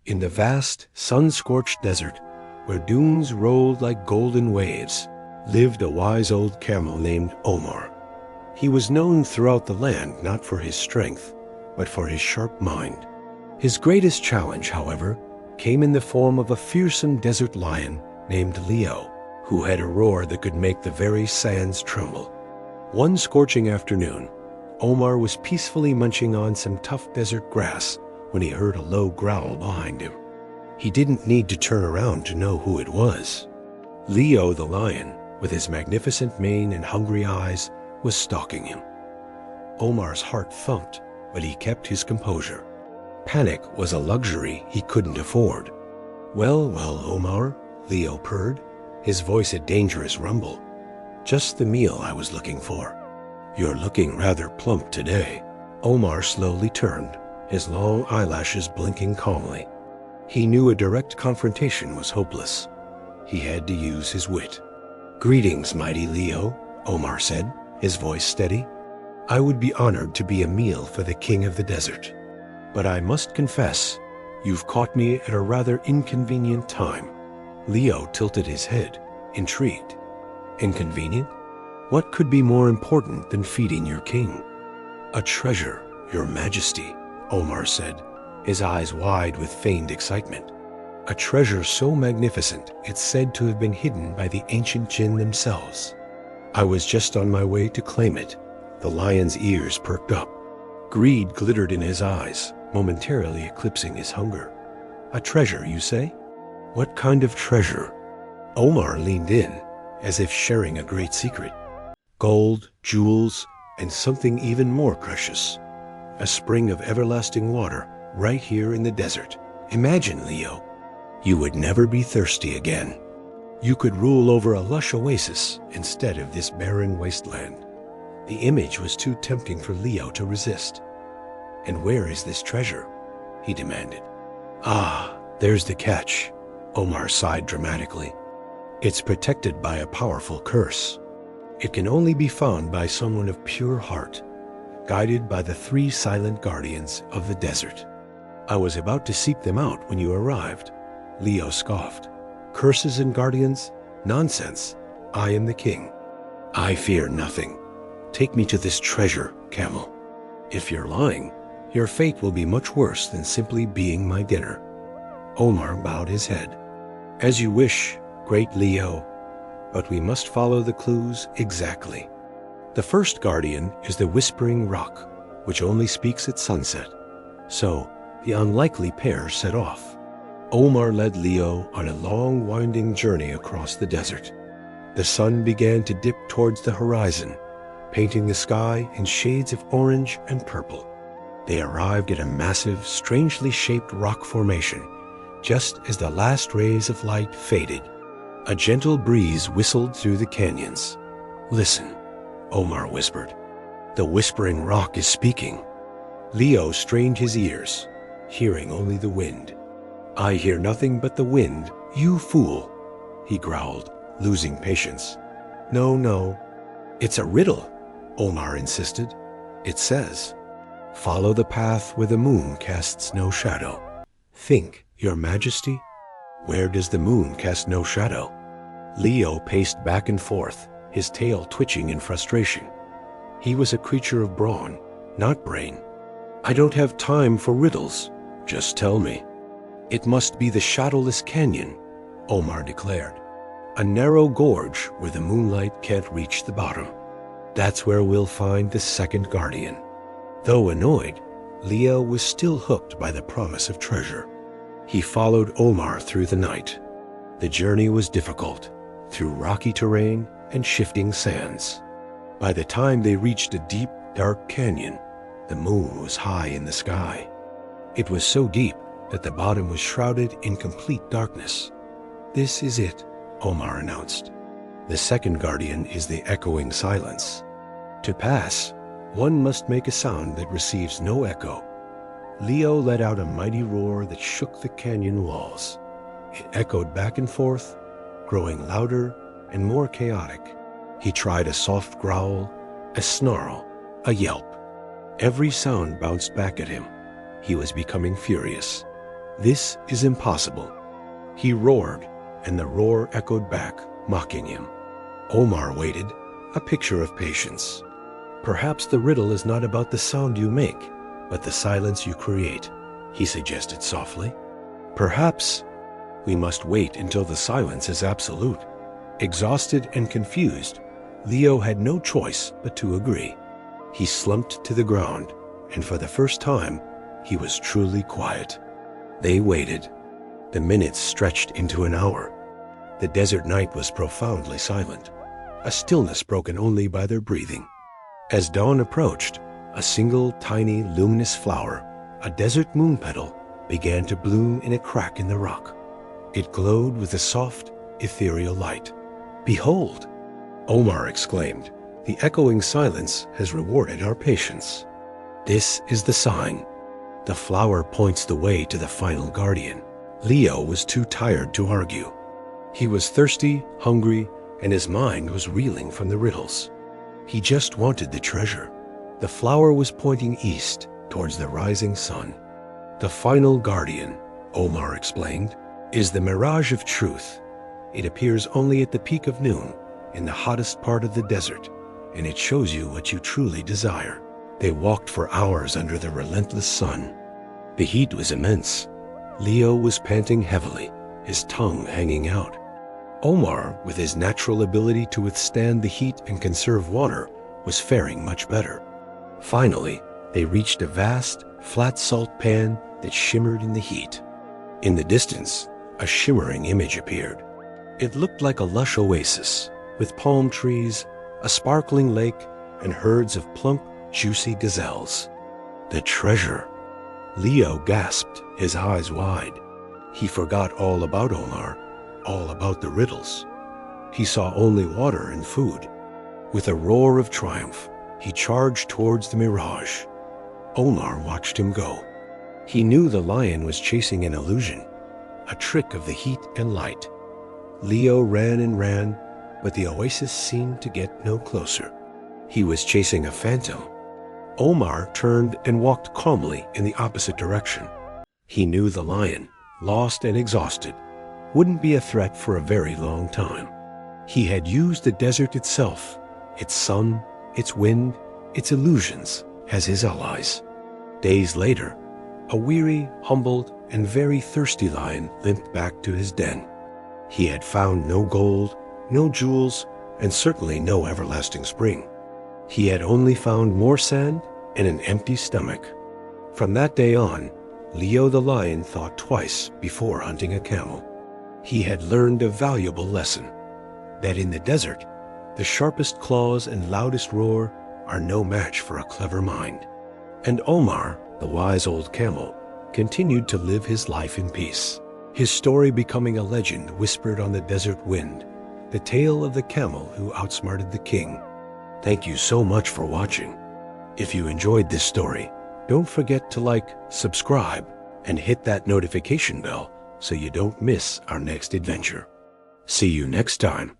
In the vast, sun-scorched desert, where dunes rolled like golden waves, lived a wise old camel named Omar. He was known throughout the land not for his strength, but for his sharp mind. His greatest challenge, however, came in the form of a fearsome desert lion named Leo, who had a roar that could make the very sands tremble. One scorching afternoon, Omar was peacefully munching on some tough desert grass when he heard a low growl behind him. He didn't need to turn around to know who it was. Leo the lion, with his magnificent mane and hungry eyes, was stalking him. Omar's heart thumped, but he kept his composure. Panic was a luxury he couldn't afford. Well, well, Omar, Leo purred, his voice a dangerous rumble. Just the meal I was looking for. You're looking rather plump today. Omar slowly turned, his long eyelashes blinking calmly. He knew a direct confrontation was hopeless. He had to use his wit. Greetings, mighty Leo, Omar said, his voice steady. I would be honored to be a meal for the king of the desert. But I must confess, you've caught me at a rather inconvenient time. Leo tilted his head, intrigued. Inconvenient? What could be more important than feeding your king? A treasure, your majesty, Omar said, his eyes wide with feigned excitement. A treasure so magnificent it's said to have been hidden by the ancient jinn themselves. I was just on my way to claim it. The lion's ears perked up. Greed glittered in his eyes, momentarily eclipsing his hunger. A treasure, you say? What kind of treasure? Omar leaned in, as if sharing a great secret. Gold, jewels, and something even more precious. A spring of everlasting water right here in the desert. Imagine, Leo. You would never be thirsty again. You could rule over a lush oasis instead of this barren wasteland. The image was too tempting for Leo to resist. And where is this treasure? He demanded. Ah, there's the catch, Omar sighed dramatically. It's protected by a powerful curse. It can only be found by someone of pure heart, guided by the 3 silent guardians of the desert. I was about to seek them out when you arrived. Leo scoffed. Curses and guardians? Nonsense. I am the king. I fear nothing. Take me to this treasure, Camel. If you're lying, your fate will be much worse than simply being my dinner. Omar bowed his head. As you wish, great Leo, but we must follow the clues exactly. The first guardian is the Whispering Rock, which only speaks at sunset. So, the unlikely pair set off. Omar led Leo on a long, winding journey across the desert. The sun began to dip towards the horizon, painting the sky in shades of orange and purple. They arrived at a massive, strangely shaped rock formation, just as the last rays of light faded. A gentle breeze whistled through the canyons. Listen, Omar whispered. The Whispering Rock is speaking. Leo strained his ears, hearing only the wind. I hear nothing but the wind, you fool, he growled, losing patience. No, it's a riddle, Omar insisted. It says, follow the path where the moon casts no shadow. Think, your majesty, where does the moon cast no shadow? Leo paced back and forth, his tail twitching in frustration. He was a creature of brawn, not brain. I don't have time for riddles. Just tell me. It must be the shadowless canyon, Omar declared. A narrow gorge where the moonlight can't reach the bottom. That's where we'll find the second guardian. Though annoyed, Leo was still hooked by the promise of treasure. He followed Omar through the night. The journey was difficult, through rocky terrain and shifting sands. By the time they reached a deep, dark canyon, the moon was high in the sky. It was so deep that the bottom was shrouded in complete darkness. This is it, Omar announced. The second guardian is the echoing silence. To pass, one must make a sound that receives no echo. Leo let out a mighty roar that shook the canyon walls. It echoed back and forth, growing louder and more chaotic. He tried a soft growl, a snarl, a yelp. Every sound bounced back at him. He was becoming furious. "This is impossible." He roared, and the roar echoed back, mocking him. Omar waited, a picture of patience. "Perhaps the riddle is not about the sound you make, but the silence you create," he suggested softly. "Perhaps we must wait until the silence is absolute." Exhausted and confused, Leo had no choice but to agree. He slumped to the ground, and for the first time, he was truly quiet. They waited. The minutes stretched into an hour. The desert night was profoundly silent, a stillness broken only by their breathing. As dawn approached, a single tiny luminous flower, a desert moon petal, began to bloom in a crack in the rock. It glowed with a soft, ethereal light. "Behold!" Omar exclaimed. "The echoing silence has rewarded our patience. This is the sign." The flower points the way to the final guardian. Leo was too tired to argue. He was thirsty, hungry, and his mind was reeling from the riddles. He just wanted the treasure. The flower was pointing east, towards the rising sun. "The final guardian," Omar explained, "is the mirage of truth. It appears only at the peak of noon, in the hottest part of the desert, and it shows you what you truly desire." They walked for hours under the relentless sun. The heat was immense. Leo was panting heavily, his tongue hanging out. Omar, with his natural ability to withstand the heat and conserve water, was faring much better. Finally, they reached a vast, flat salt pan that shimmered in the heat. In the distance, a shimmering image appeared. It looked like a lush oasis, with palm trees, a sparkling lake, and herds of plump, juicy gazelles. The treasure! Leo gasped, his eyes wide. He forgot all about Omar, all about the riddles. He saw only water and food. With a roar of triumph, he charged towards the mirage. Omar watched him go. He knew the lion was chasing an illusion, a trick of the heat and light. Leo ran and ran, but the oasis seemed to get no closer. He was chasing a phantom. Omar turned and walked calmly in the opposite direction. He knew the lion, lost and exhausted, wouldn't be a threat for a very long time. He had used the desert itself, its sun, its wind, its illusions, as his allies. Days later, a weary, humbled, and very thirsty lion limped back to his den. He had found no gold, no jewels, and certainly no everlasting spring. He had only found more sand and an empty stomach. From that day on, Leo the lion thought twice before hunting a camel. He had learned a valuable lesson, that in the desert, the sharpest claws and loudest roar are no match for a clever mind. And Omar, the wise old camel, continued to live his life in peace, his story becoming a legend whispered on the desert wind, the tale of the camel who outsmarted the king. Thank you so much for watching. If you enjoyed this story, don't forget to like, subscribe, and hit that notification bell so you don't miss our next adventure. See you next time.